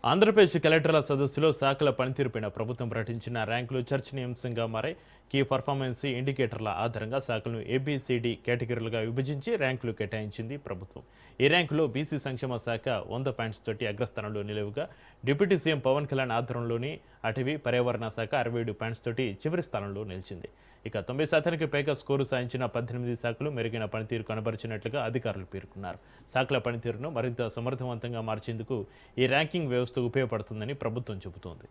ఆంధ్రప్రదేశ్ కలెక్టర్ల సదస్సులో శాఖల పనితీరుపైన ప్రభుత్వం ప్రకటించిన ర్యాంకులు చర్చనీయాంశంగా మారాయి. కీ పర్ఫార్మెన్స్ ఇండికేటర్ల ఆధారంగా శాఖలను ఏబిసిడి కేటగిరీలుగా విభజించి ర్యాంకులు కేటాయించింది ప్రభుత్వం. ఈ ర్యాంకులో బీసీ సంక్షేమ శాఖ 100 పాయింట్స్ తోటి అగ్రస్థానంలో నిలువగా, డిప్యూటీ సీఎం పవన్ కళ్యాణ్ ఆధ్వర్యంలోని అటవీ పర్యావరణ శాఖ 67 పాయింట్స్ తోటి చివరి స్థానంలో నిలిచింది. ఇక 90% పైగా స్కోరు సాధించిన 18 శాఖలు మెరుగైన పనితీరు కనబరిచినట్లుగా అధికారులు పేర్కొన్నారు. శాఖల పనితీరును మరింత సమర్థవంతంగా మార్చేందుకు ఈ ర్యాంకింగ్ వ్యవస్థ ఉపయోగపడుతుందని ప్రభుత్వం చెబుతోంది.